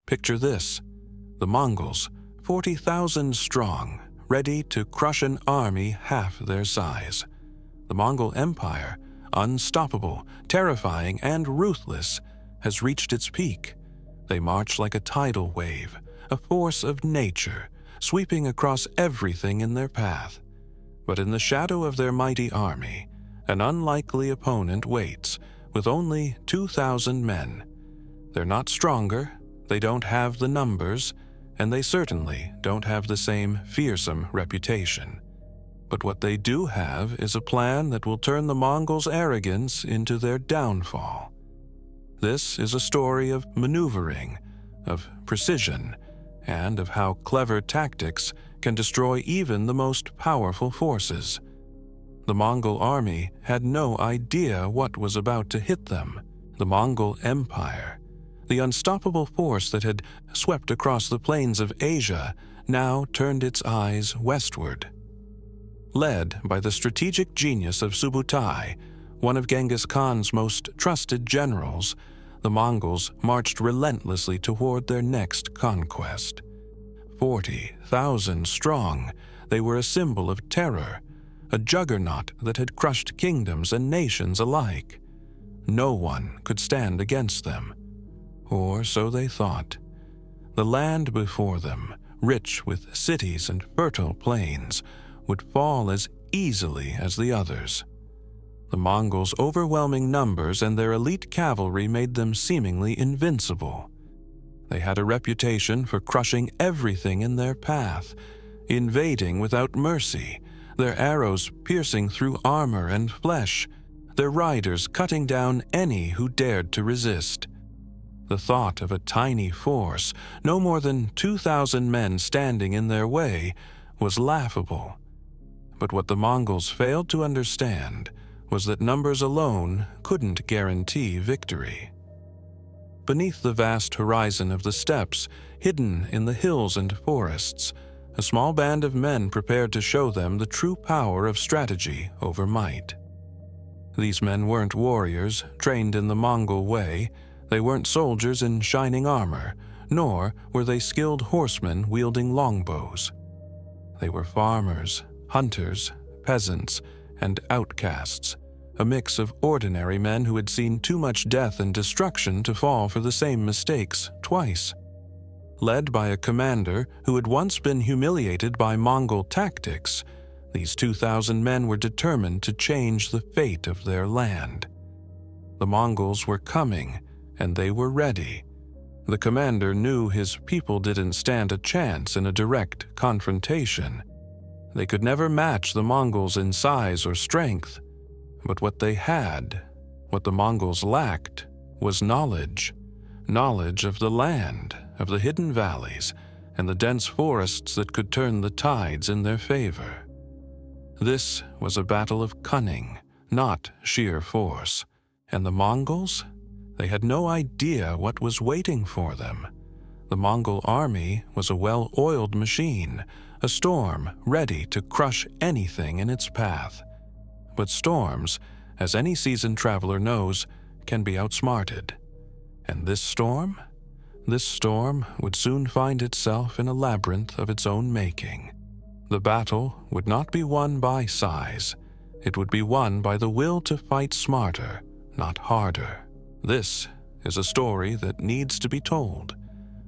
Picture this: the Mongols, 40,000 strong, ready to crush an army half their size. The Mongol Empire, unstoppable, terrifying, and ruthless, has reached its peak. They march like a tidal wave, a force of nature, sweeping across everything in their path. But in the shadow of their mighty army, an unlikely opponent waits, with only 2,000 men. They're not stronger, they don't have the numbers, and they certainly don't have the same fearsome reputation. But what they do have is a plan that will turn the Mongols' arrogance into their downfall. This is a story of maneuvering, of precision, and of how clever tactics can destroy even the most powerful forces. The Mongol army had no idea what was about to hit them. The Mongol Empire, the unstoppable force that had swept across the plains of Asia, now turned its eyes westward. Led by the strategic genius of Subutai, one of Genghis Khan's most trusted generals, the Mongols marched relentlessly toward their next conquest. 40,000 strong, they were a symbol of terror, a juggernaut that had crushed kingdoms and nations alike. No one could stand against them, or so they thought. The land before them, rich with cities and fertile plains, would fall as easily as the others. The Mongols' overwhelming numbers and their elite cavalry made them seemingly invincible. They had a reputation for crushing everything in their path, invading without mercy, their arrows piercing through armor and flesh, their riders cutting down any who dared to resist. The thought of a tiny force, no more than 2,000 men standing in their way, was laughable. But what the Mongols failed to understand was that numbers alone couldn't guarantee victory. Beneath the vast horizon of the steppes, hidden in the hills and forests, a small band of men prepared to show them the true power of strategy over might. These men weren't warriors trained in the Mongol way, they weren't soldiers in shining armor, nor were they skilled horsemen wielding longbows. They were farmers, hunters, peasants, and outcasts, a mix of ordinary men who had seen too much death and destruction to fall for the same mistakes twice. Led by a commander who had once been humiliated by Mongol tactics, these 2,000 men were determined to change the fate of their land. The Mongols were coming, and they were ready. The commander knew his people didn't stand a chance in a direct confrontation. They could never match the Mongols in size or strength. But what they had, what the Mongols lacked, was knowledge. Knowledge of the land, of the hidden valleys, and the dense forests that could turn the tides in their favor. This was a battle of cunning, not sheer force. And the Mongols? They had no idea what was waiting for them. The Mongol army was a well-oiled machine, a storm ready to crush anything in its path. But storms, as any seasoned traveler knows, can be outsmarted. And this storm? This storm would soon find itself in a labyrinth of its own making. The battle would not be won by size. It would be won by the will to fight smarter, not harder. This is a story that needs to be told.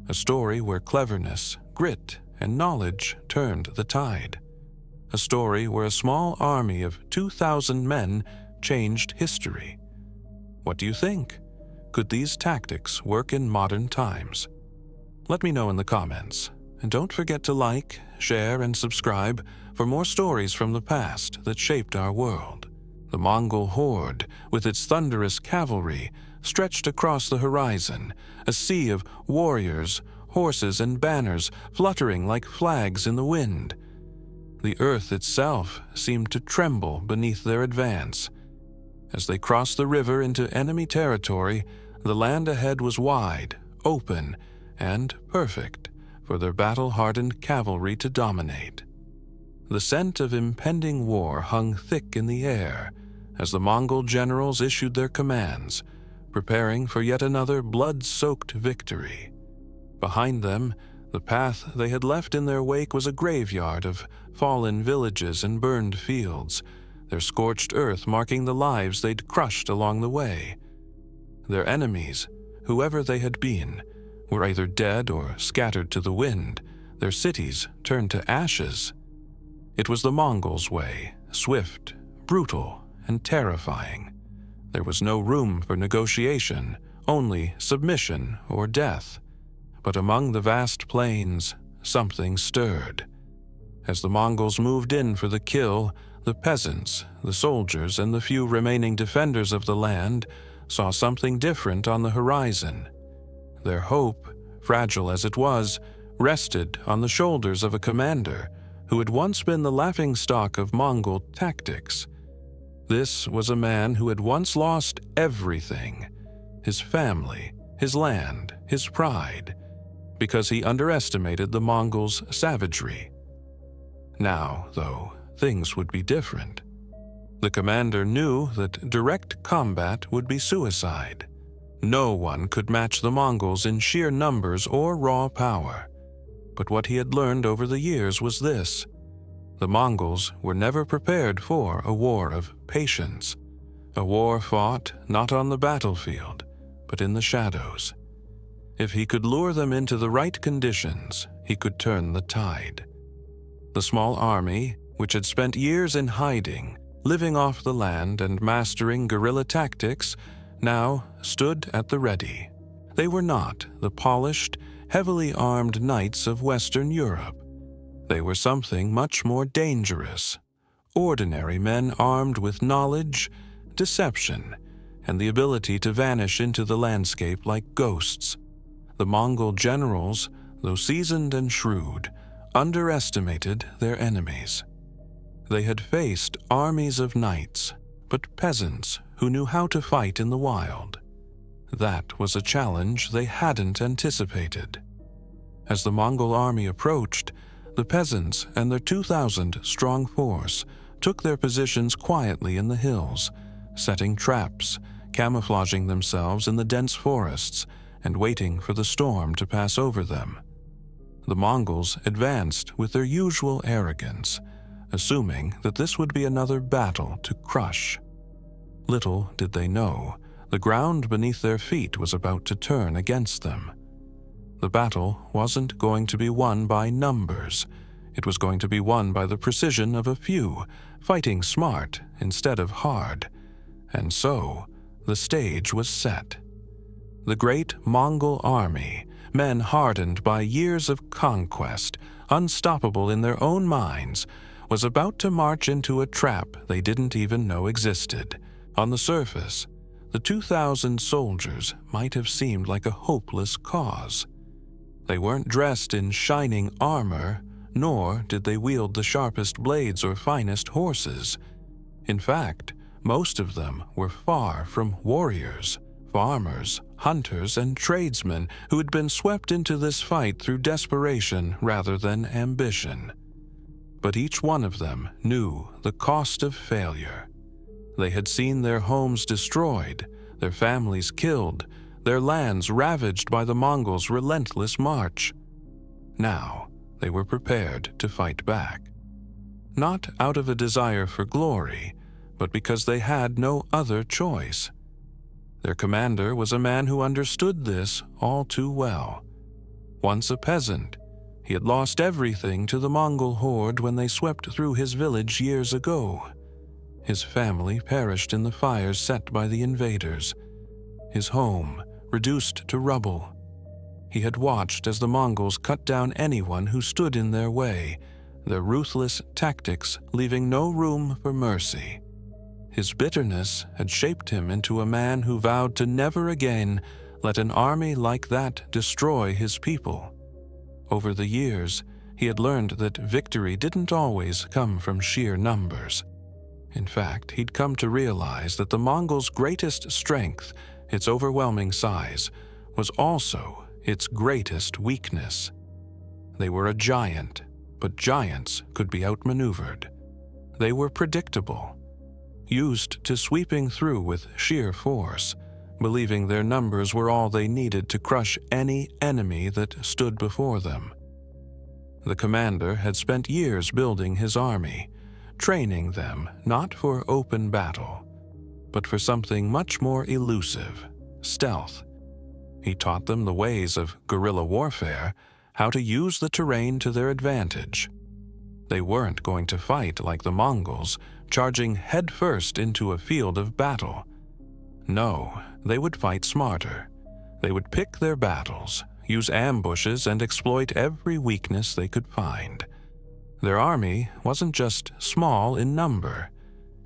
A story where cleverness, grit, and knowledge turned the tide. A story where a small army of 2,000 men changed history. What do you think? Could these tactics work in modern times? Let me know in the comments. And don't forget to like, share, and subscribe for more stories from the past that shaped our world. The Mongol horde, with its thunderous cavalry, stretched across the horizon, a sea of warriors, horses, and banners fluttering like flags in the wind. The earth itself seemed to tremble beneath their advance. As they crossed the river into enemy territory, the land ahead was wide, open, and perfect for their battle-hardened cavalry to dominate. The scent of impending war hung thick in the air as the Mongol generals issued their commands, preparing for yet another blood-soaked victory. Behind them, the path they had left in their wake was a graveyard of fallen villages and burned fields, their scorched earth marking the lives they'd crushed along the way. Their enemies, whoever they had been, were either dead or scattered to the wind, their cities turned to ashes. It was the Mongols' way, swift, brutal, and terrifying. There was no room for negotiation, only submission or death. But among the vast plains, something stirred. As the Mongols moved in for the kill, the peasants, the soldiers, and the few remaining defenders of the land saw something different on the horizon. Their hope, fragile as it was, rested on the shoulders of a commander who had once been the laughingstock of Mongol tactics. This was a man who had once lost everything: his family, his land, his pride, because he underestimated the Mongols' savagery. Now, though, things would be different. The commander knew that direct combat would be suicide. No one could match the Mongols in sheer numbers or raw power. But what he had learned over the years was this: the Mongols were never prepared for a war of patience, a war fought not on the battlefield, but in the shadows. If he could lure them into the right conditions, he could turn the tide. The small army, which had spent years in hiding, living off the land and mastering guerrilla tactics, now stood at the ready. They were not the polished, heavily armed knights of Western Europe. They were something much more dangerous. Ordinary men armed with knowledge, deception, and the ability to vanish into the landscape like ghosts. The Mongol generals, though seasoned and shrewd, underestimated their enemies. They had faced armies of knights, but peasants who knew how to fight in the wild. That was a challenge they hadn't anticipated. As the Mongol army approached, the peasants and their 2,000-strong force took their positions quietly in the hills, setting traps, camouflaging themselves in the dense forests, and waiting for the storm to pass over them. The Mongols advanced with their usual arrogance, assuming that this would be another battle to crush. Little did they know, the ground beneath their feet was about to turn against them. The battle wasn't going to be won by numbers. It was going to be won by the precision of a few, fighting smart instead of hard. And so, the stage was set. The great Mongol army, men hardened by years of conquest, unstoppable in their own minds, was about to march into a trap they didn't even know existed. On the surface, the 2,000 soldiers might have seemed like a hopeless cause. They weren't dressed in shining armor, nor did they wield the sharpest blades or finest horses. In fact, most of them were far from warriors, farmers, hunters, and tradesmen who had been swept into this fight through desperation rather than ambition. But each one of them knew the cost of failure. They had seen their homes destroyed, their families killed, their lands ravaged by the Mongols' relentless march. Now, they were prepared to fight back. Not out of a desire for glory, but because they had no other choice. Their commander was a man who understood this all too well. Once a peasant, he had lost everything to the Mongol horde when they swept through his village years ago. His family perished in the fires set by the invaders. His home reduced to rubble. He had watched as the Mongols cut down anyone who stood in their way, their ruthless tactics leaving no room for mercy. His bitterness had shaped him into a man who vowed to never again let an army like that destroy his people. Over the years, he had learned that victory didn't always come from sheer numbers. In fact, he'd come to realize that the Mongols' greatest strength, its overwhelming size, was also its greatest weakness. They were a giant, but giants could be outmaneuvered. They were predictable, used to sweeping through with sheer force, believing their numbers were all they needed to crush any enemy that stood before them. The commander had spent years building his army, training them not for open battle, but for something much more elusive: stealth. He taught them the ways of guerrilla warfare, how to use the terrain to their advantage. They weren't going to fight like the Mongols, charging headfirst into a field of battle. No, they would fight smarter. They would pick their battles, use ambushes, and exploit every weakness they could find. Their army wasn't just small in number,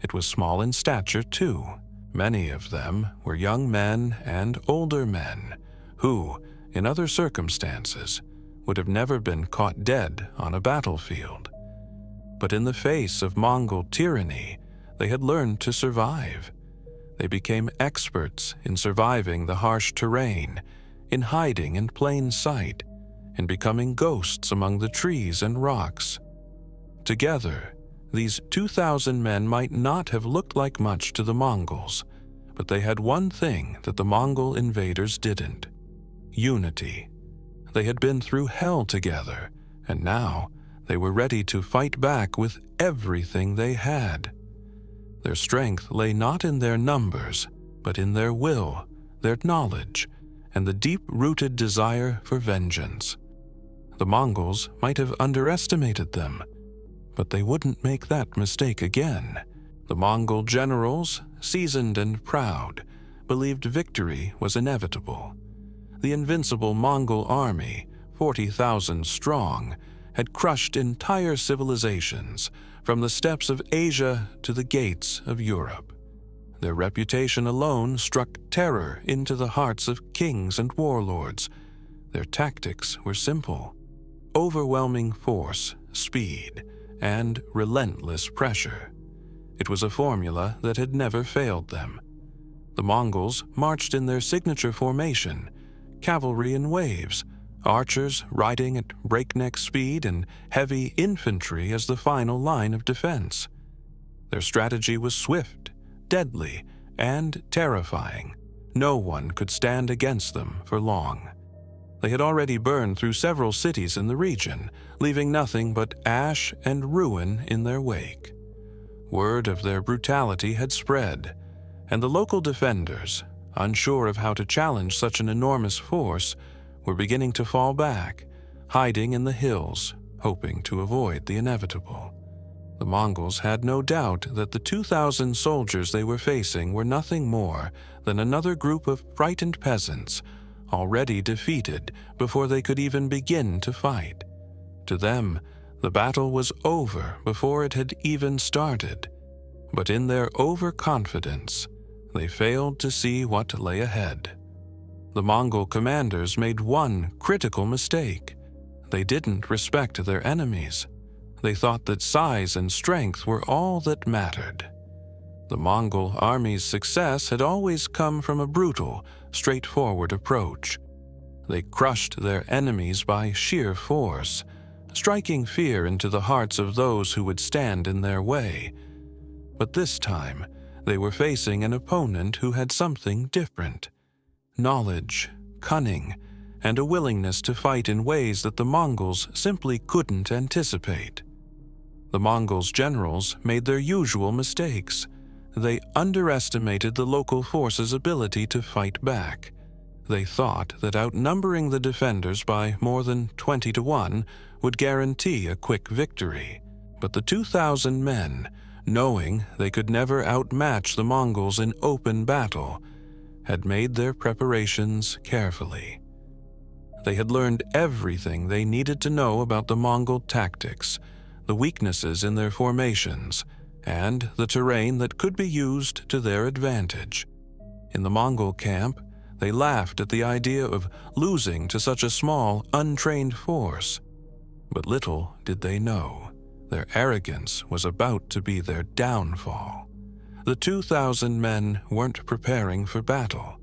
it was small in stature too. Many of them were young men and older men who, in other circumstances, would have never been caught dead on a battlefield. But in the face of Mongol tyranny, they had learned to survive. They became experts in surviving the harsh terrain, in hiding in plain sight, in becoming ghosts among the trees and rocks. Together, these 2,000 men might not have looked like much to the Mongols, but they had one thing that the Mongol invaders didn't: unity. They had been through hell together, and now they were ready to fight back with everything they had. Their strength lay not in their numbers, but in their will, their knowledge, and the deep-rooted desire for vengeance. The Mongols might have underestimated them, but they wouldn't make that mistake again. The Mongol generals, seasoned and proud, believed victory was inevitable. The invincible Mongol army, 40,000 strong, had crushed entire civilizations, from the steppes of Asia to the gates of Europe. Their reputation alone struck terror into the hearts of kings and warlords. Their tactics were simple: overwhelming force, speed, and relentless pressure. It was a formula that had never failed them. The Mongols marched in their signature formation, cavalry in waves, archers riding at breakneck speed, and heavy infantry as the final line of defense. Their strategy was swift, deadly, and terrifying. No one could stand against them for long. They had already burned through several cities in the region, leaving nothing but ash and ruin in their wake. Word of their brutality had spread, and the local defenders, unsure of how to challenge such an enormous force, were beginning to fall back, hiding in the hills, hoping to avoid the inevitable. The Mongols had no doubt that the 2,000 soldiers they were facing were nothing more than another group of frightened peasants, already defeated before they could even begin to fight. To them, the battle was over before it had even started. But in their overconfidence, they failed to see what lay ahead. The Mongol commanders made one critical mistake. They didn't respect their enemies. They thought that size and strength were all that mattered. The Mongol army's success had always come from a brutal, straightforward approach. They crushed their enemies by sheer force, striking fear into the hearts of those who would stand in their way. But this time, they were facing an opponent who had something different: knowledge, cunning, and a willingness to fight in ways that the Mongols simply couldn't anticipate. The Mongols' generals made their usual mistakes. They underestimated the local forces' ability to fight back. They thought that outnumbering the defenders by more than 20 to 1 would guarantee a quick victory. But the 2,000 men, knowing they could never outmatch the Mongols in open battle, had made their preparations carefully. They had learned everything they needed to know about the Mongol tactics, the weaknesses in their formations, and the terrain that could be used to their advantage. In the Mongol camp, they laughed at the idea of losing to such a small, untrained force. But little did they know, their arrogance was about to be their downfall. The 2,000 men weren't preparing for battle.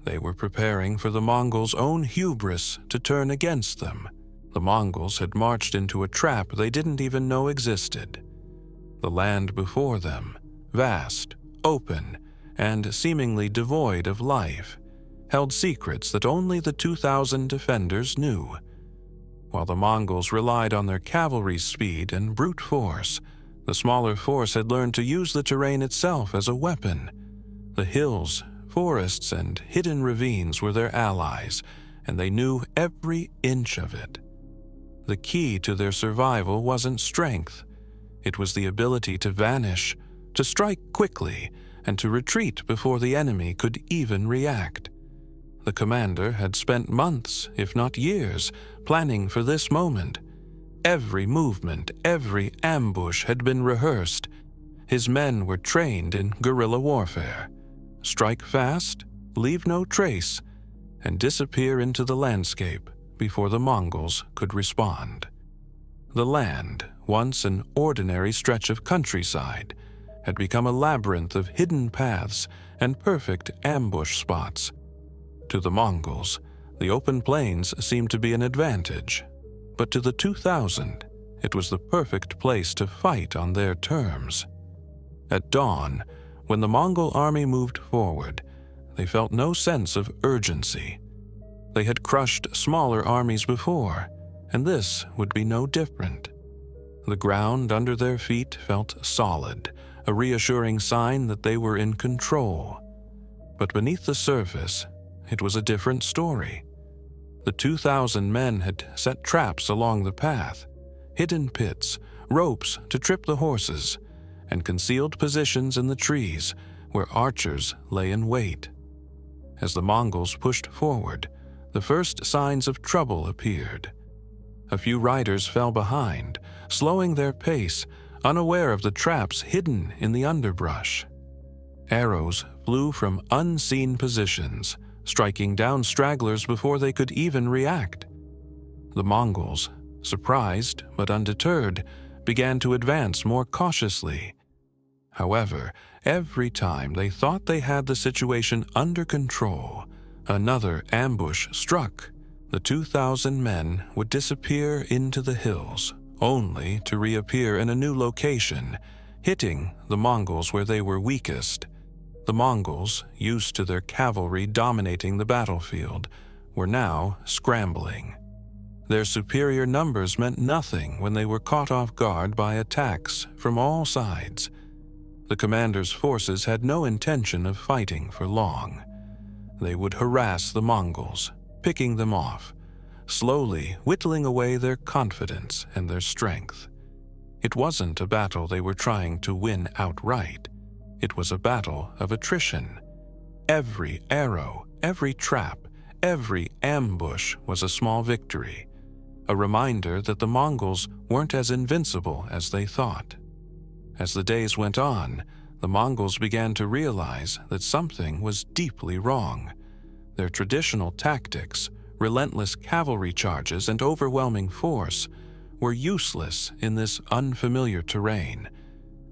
They were preparing for the Mongols' own hubris to turn against them. The Mongols had marched into a trap they didn't even know existed. The land before them, vast, open, and seemingly devoid of life, held secrets that only the 2,000 defenders knew. While the Mongols relied on their cavalry's speed and brute force, the smaller force had learned to use the terrain itself as a weapon. The hills, forests, and hidden ravines were their allies, and they knew every inch of it. The key to their survival wasn't strength. It was the ability to vanish, to strike quickly, and to retreat before the enemy could even react. The commander had spent months, if not years, planning for this moment. Every movement, every ambush had been rehearsed. His men were trained in guerrilla warfare. Strike fast, leave no trace, and disappear into the landscape before the Mongols could respond. The land, once an ordinary stretch of countryside, had become a labyrinth of hidden paths and perfect ambush spots. To the Mongols, the open plains seemed to be an advantage, but to the 2,000, it was the perfect place to fight on their terms. At dawn, when the Mongol army moved forward, they felt no sense of urgency. They had crushed smaller armies before, and this would be no different. The ground under their feet felt solid, a reassuring sign that they were in control. But beneath the surface, it was a different story. The 2,000 men had set traps along the path, hidden pits, ropes to trip the horses, and concealed positions in the trees where archers lay in wait. As the Mongols pushed forward, the first signs of trouble appeared. A few riders fell behind, slowing their pace, unaware of the traps hidden in the underbrush. Arrows flew from unseen positions, striking down stragglers before they could even react. The Mongols, surprised but undeterred, began to advance more cautiously. However, every time they thought they had the situation under control, another ambush struck. The 2,000 men would disappear into the hills, only to reappear in a new location, hitting the Mongols where they were weakest. The Mongols, used to their cavalry dominating the battlefield, were now scrambling. Their superior numbers meant nothing when they were caught off guard by attacks from all sides. The commander's forces had no intention of fighting for long. They would harass the Mongols, picking them off, slowly whittling away their confidence and their strength. It wasn't a battle they were trying to win outright. It was a battle of attrition. Every arrow, every trap, every ambush was a small victory, a reminder that the Mongols weren't as invincible as they thought. As the days went on, the Mongols began to realize that something was deeply wrong. Their traditional tactics, relentless cavalry charges, and overwhelming force were useless in this unfamiliar terrain.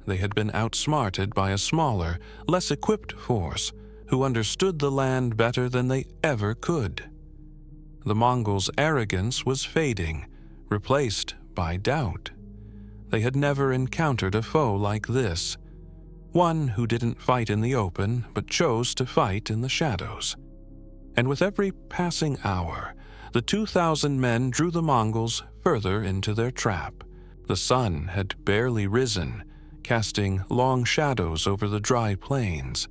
They had been outsmarted by a smaller, less equipped force who understood the land better than they ever could. The Mongols' arrogance was fading, replaced by doubt. They had never encountered a foe like this, one who didn't fight in the open but chose to fight in the shadows. And with every passing hour, the 2,000 men drew the Mongols further into their trap. The sun had barely risen, casting long shadows over the dry plains.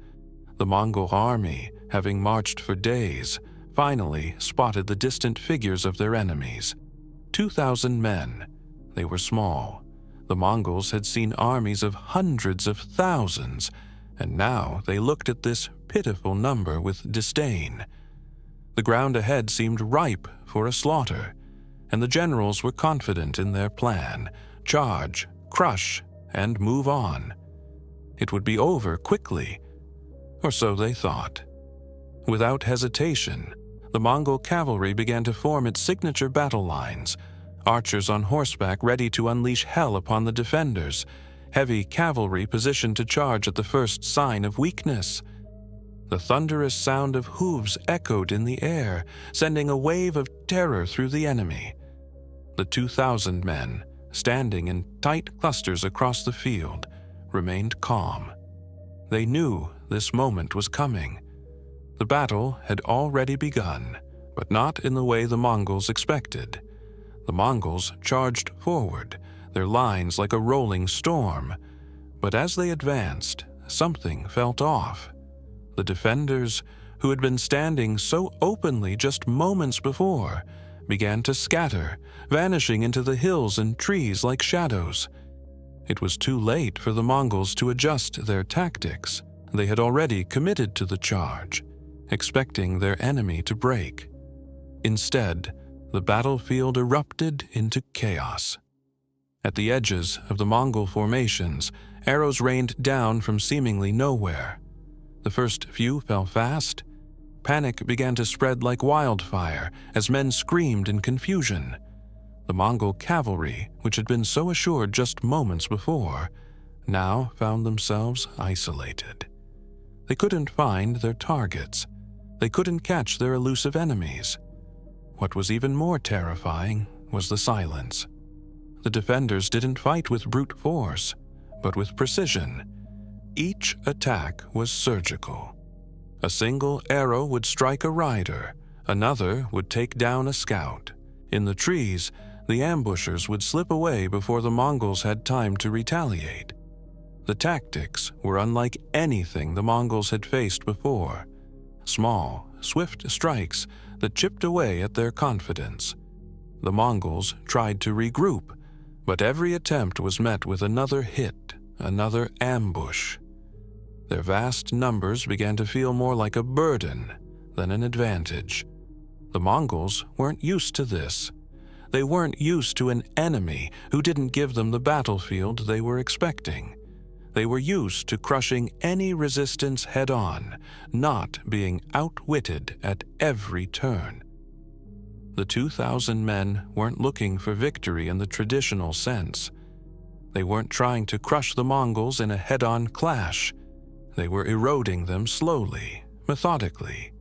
The Mongol army, having marched for days, finally spotted the distant figures of their enemies. 2,000 men. They were small. The Mongols had seen armies of hundreds of thousands, and now they looked at this pitiful number with disdain. The ground ahead seemed ripe for a slaughter, and the generals were confident in their plan: charge, crush, and move on. It would be over quickly, or so they thought. Without hesitation, the Mongol cavalry began to form its signature battle lines, archers on horseback ready to unleash hell upon the defenders, heavy cavalry positioned to charge at the first sign of weakness. The thunderous sound of hooves echoed in the air, sending a wave of terror through the enemy. The 2,000 men, standing in tight clusters across the field, remained calm. They knew this moment was coming. The battle had already begun, but not in the way the Mongols expected. The Mongols charged forward, their lines like a rolling storm. But as they advanced, something felt off. The defenders, who had been standing so openly just moments before, began to scatter, vanishing into the hills and trees like shadows. It was too late for the Mongols to adjust their tactics. They had already committed to the charge, expecting their enemy to break. Instead, the battlefield erupted into chaos. At the edges of the Mongol formations, arrows rained down from seemingly nowhere. The first few fell fast. Panic began to spread like wildfire as men screamed in confusion. The Mongol cavalry, which had been so assured just moments before, now found themselves isolated. They couldn't find their targets. They couldn't catch their elusive enemies. What was even more terrifying was the silence. The defenders didn't fight with brute force, but with precision. Each attack was surgical. A single arrow would strike a rider, another would take down a scout. In the trees, the ambushers would slip away before the Mongols had time to retaliate. The tactics were unlike anything the Mongols had faced before. Small, swift strikes that chipped away at their confidence. The Mongols tried to regroup, but every attempt was met with another hit, another ambush. Their vast numbers began to feel more like a burden than an advantage. The Mongols weren't used to this. They weren't used to an enemy who didn't give them the battlefield they were expecting. They were used to crushing any resistance head-on, not being outwitted at every turn. The 2,000 men weren't looking for victory in the traditional sense. They weren't trying to crush the Mongols in a head-on clash. They were eroding them slowly, methodically.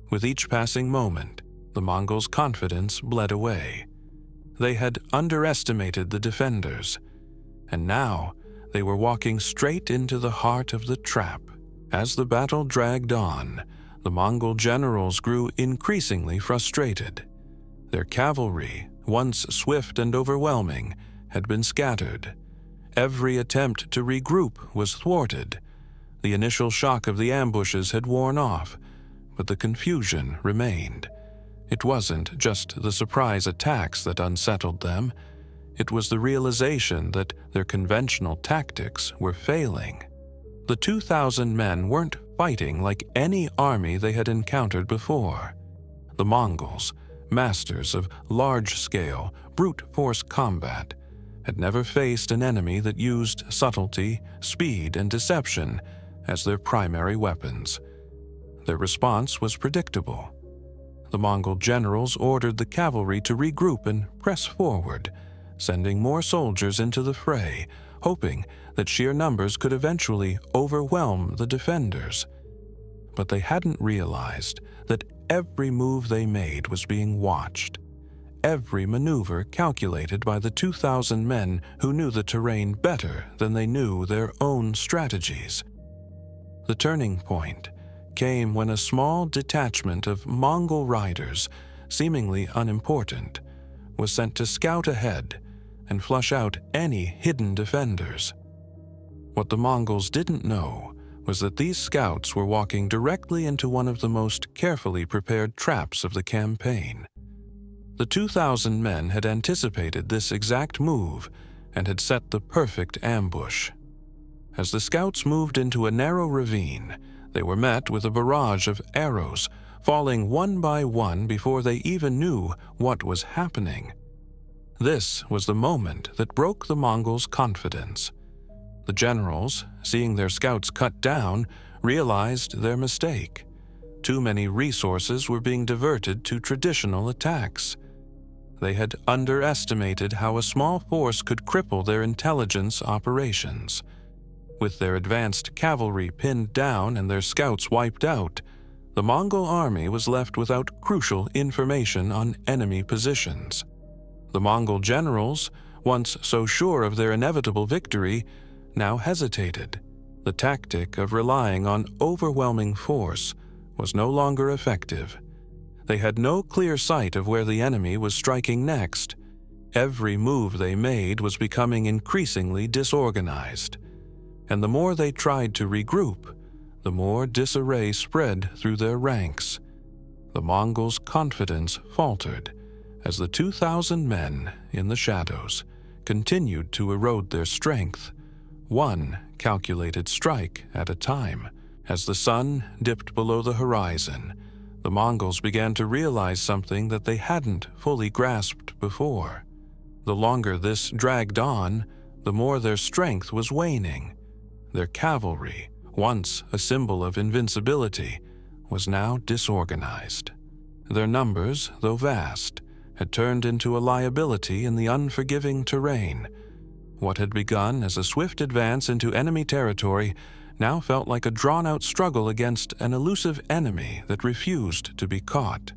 With each passing moment, the Mongols' confidence bled away. They had underestimated the defenders, and now they were walking straight into the heart of the trap. As the battle dragged on, the Mongol generals grew increasingly frustrated. Their cavalry, once swift and overwhelming, had been scattered. Every attempt to regroup was thwarted. The initial shock of the ambushes had worn off, but the confusion remained. It wasn't just the surprise attacks that unsettled them. It was the realization that their conventional tactics were failing. The 2,000 men weren't fighting like any army they had encountered before. The Mongols, masters of large-scale, brute force combat, had never faced an enemy that used subtlety, speed, and deception as their primary weapons. Their response was predictable. The Mongol generals ordered the cavalry to regroup and press forward, sending more soldiers into the fray, hoping that sheer numbers could eventually overwhelm the defenders. But they hadn't realized that every move they made was being watched. Every maneuver calculated by the 2,000 men who knew the terrain better than they knew their own strategies. The turning point came when a small detachment of Mongol riders, seemingly unimportant, was sent to scout ahead and flush out any hidden defenders. What the Mongols didn't know was that these scouts were walking directly into one of the most carefully prepared traps of the campaign. The 2,000 men had anticipated this exact move and had set the perfect ambush. As the scouts moved into a narrow ravine, they were met with a barrage of arrows, falling one by one before they even knew what was happening. This was the moment that broke the Mongols' confidence. The generals, seeing their scouts cut down, realized their mistake. Too many resources were being diverted to traditional attacks. They had underestimated how a small force could cripple their intelligence operations. With their advanced cavalry pinned down and their scouts wiped out, the Mongol army was left without crucial information on enemy positions. The Mongol generals, once so sure of their inevitable victory, now hesitated. The tactic of relying on overwhelming force was no longer effective. They had no clear sight of where the enemy was striking next. Every move they made was becoming increasingly disorganized, and the more they tried to regroup, the more disarray spread through their ranks. The Mongols' confidence faltered as the 2,000 men in the shadows continued to erode their strength, one calculated strike at a time. As the sun dipped below the horizon, the Mongols began to realize something that they hadn't fully grasped before. The longer this dragged on, the more their strength was waning. Their cavalry, once a symbol of invincibility, was now disorganized. Their numbers, though vast, had turned into a liability in the unforgiving terrain. What had begun as a swift advance into enemy territory now felt like a drawn-out struggle against an elusive enemy that refused to be caught.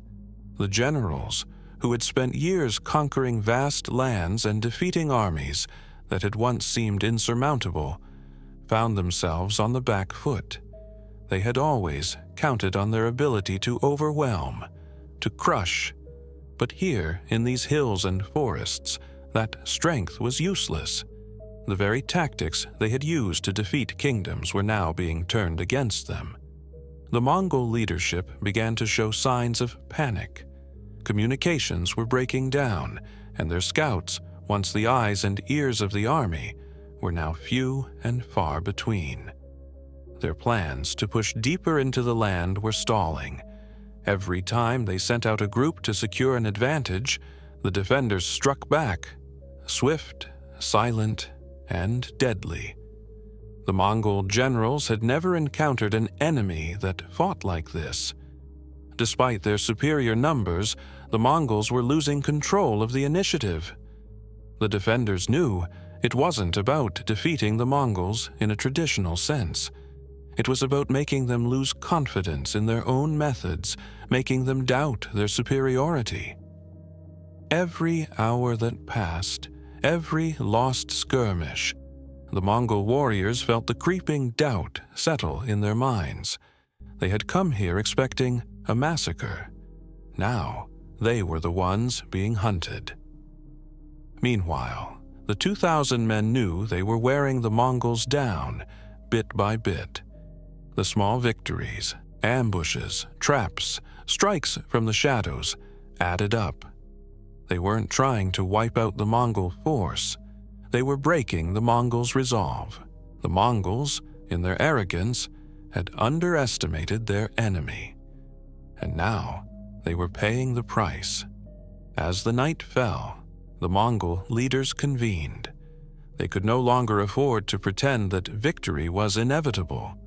The generals, who had spent years conquering vast lands and defeating armies that had once seemed insurmountable, found themselves on the back foot. They had always counted on their ability to overwhelm, to crush, but here in these hills and forests, that strength was useless. The very tactics they had used to defeat kingdoms were now being turned against them. The Mongol leadership began to show signs of panic. Communications were breaking down, and their scouts, once the eyes and ears of the army, were now few and far between. Their plans to push deeper into the land were stalling. Every time they sent out a group to secure an advantage, the defenders struck back, swift, silent, and deadly. The Mongol generals had never encountered an enemy that fought like this. Despite their superior numbers, the Mongols were losing control of the initiative. The defenders knew it wasn't about defeating the Mongols in a traditional sense. It was about making them lose confidence in their own methods, making them doubt their superiority. Every hour that passed, every lost skirmish, the Mongol warriors felt the creeping doubt settle in their minds. They had come here expecting a massacre. Now, they were the ones being hunted. Meanwhile, the 2,000 men knew they were wearing the Mongols down, bit by bit. The small victories, ambushes, traps, strikes from the shadows added up. They weren't trying to wipe out the Mongol force. They were breaking the Mongols' resolve. The Mongols, in their arrogance, had underestimated their enemy. And now they were paying the price. As the night fell, the Mongol leaders convened. They could no longer afford to pretend that victory was inevitable.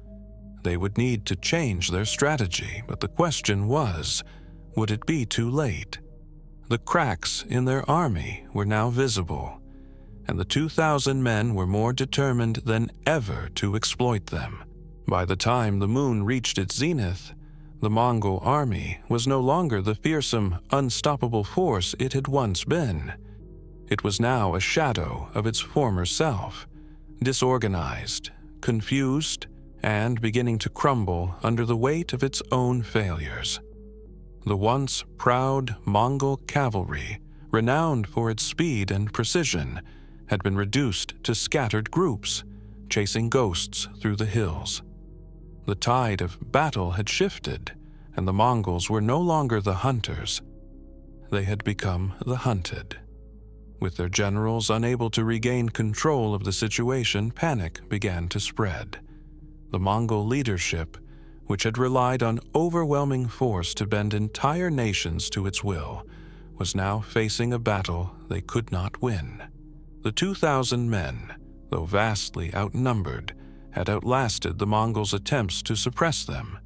They would need to change their strategy, but the question was, would it be too late? The cracks in their army were now visible, and the 2,000 men were more determined than ever to exploit them. By the time the moon reached its zenith, the Mongol army was no longer the fearsome, unstoppable force it had once been. It was now a shadow of its former self, disorganized, confused, and beginning to crumble under the weight of its own failures. The once proud Mongol cavalry, renowned for its speed and precision, had been reduced to scattered groups, chasing ghosts through the hills. The tide of battle had shifted, and the Mongols were no longer the hunters. They had become the hunted. With their generals unable to regain control of the situation, panic began to spread. The Mongol leadership, which had relied on overwhelming force to bend entire nations to its will, was now facing a battle they could not win. The 2,000 men, though vastly outnumbered, had outlasted the Mongols' attempts to suppress them.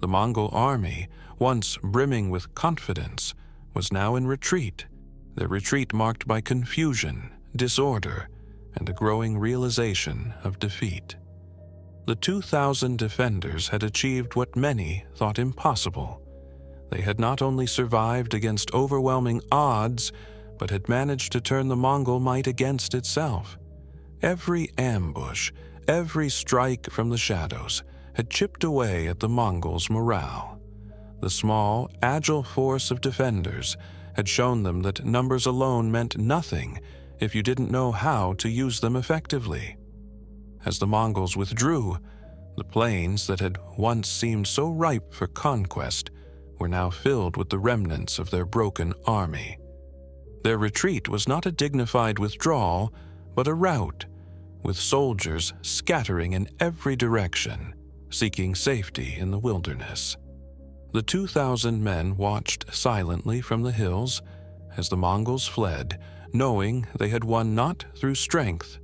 The Mongol army, once brimming with confidence, was now in retreat, their retreat marked by confusion, disorder, and a growing realization of defeat. The 2,000 defenders had achieved what many thought impossible. They had not only survived against overwhelming odds, but had managed to turn the Mongol might against itself. Every ambush, every strike from the shadows had chipped away at the Mongols' morale. The small, agile force of defenders had shown them that numbers alone meant nothing if you didn't know how to use them effectively. As the Mongols withdrew, the plains that had once seemed so ripe for conquest were now filled with the remnants of their broken army. Their retreat was not a dignified withdrawal, but a rout, with soldiers scattering in every direction, seeking safety in the wilderness. The 2,000 men watched silently from the hills as the Mongols fled, knowing they had won not through strength,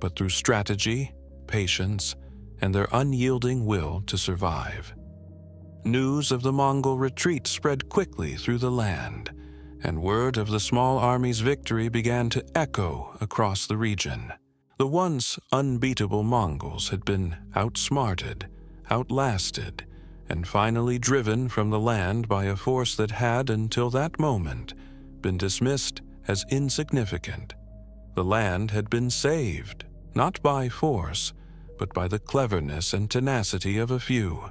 but through strategy, patience, and their unyielding will to survive. News of the Mongol retreat spread quickly through the land, and word of the small army's victory began to echo across the region. The once unbeatable Mongols had been outsmarted, outlasted, and finally driven from the land by a force that had, until that moment, been dismissed as insignificant. The land had been saved, not by force, but by the cleverness and tenacity of a few.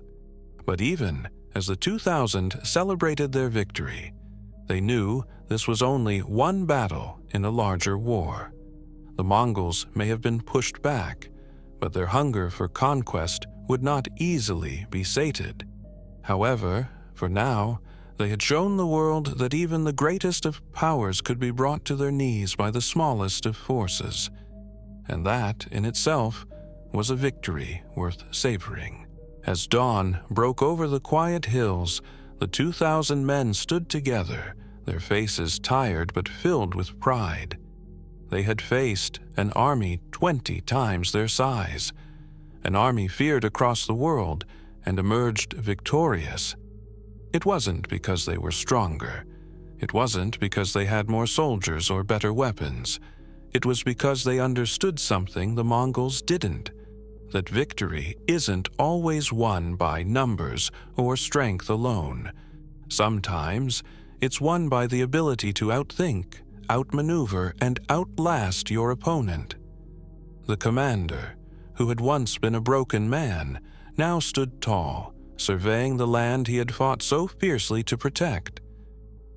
But even as the 2,000 celebrated their victory, they knew this was only one battle in a larger war. The Mongols may have been pushed back, but their hunger for conquest would not easily be sated. However, for now, they had shown the world that even the greatest of powers could be brought to their knees by the smallest of forces, and that, in itself, was a victory worth savoring. As dawn broke over the quiet hills, the 2,000 men stood together, their faces tired but filled with pride. They had faced an army 20 times their size, an army feared across the world, and emerged victorious. It wasn't because they were stronger. It wasn't because they had more soldiers or better weapons. It was because they understood something the Mongols didn't: that victory isn't always won by numbers or strength alone. Sometimes it's won by the ability to outthink, outmaneuver, and outlast your opponent. The commander, who had once been a broken man, now stood tall, surveying the land he had fought so fiercely to protect.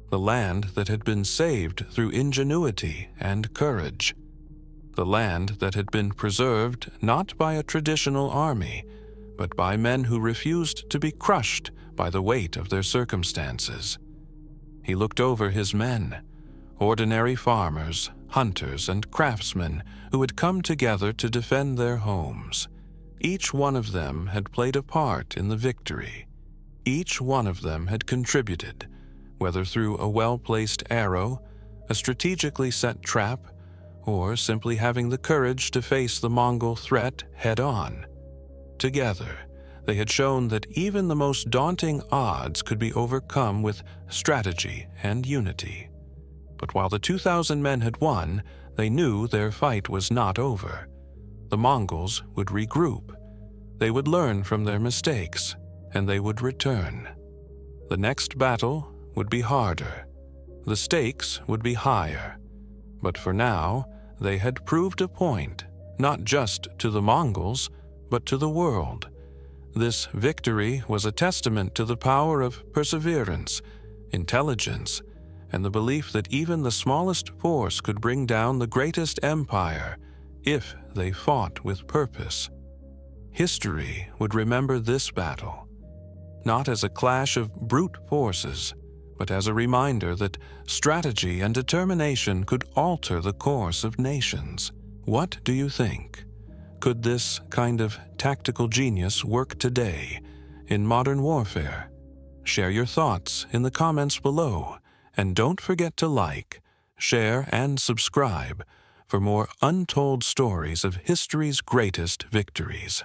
The land that had been saved through ingenuity and courage. The land that had been preserved not by a traditional army, but by men who refused to be crushed by the weight of their circumstances. He looked over his men, ordinary farmers, hunters, and craftsmen who had come together to defend their homes. Each one of them had played a part in the victory. Each one of them had contributed, whether through a well-placed arrow, a strategically set trap, or simply having the courage to face the Mongol threat head-on. Together, they had shown that even the most daunting odds could be overcome with strategy and unity. But while the 2,000 men had won, they knew their fight was not over. The Mongols would regroup. They would learn from their mistakes, and they would return. The next battle would be harder. The stakes would be higher. But for now, they had proved a point, not just to the Mongols, but to the world. This victory was a testament to the power of perseverance, intelligence, and the belief that even the smallest force could bring down the greatest empire if they fought with purpose. History would remember this battle, not as a clash of brute forces, but as a reminder that strategy and determination could alter the course of nations. What do you think? Could this kind of tactical genius work today in modern warfare? Share your thoughts in the comments below, and don't forget to like, share, and subscribe for more untold stories of history's greatest victories.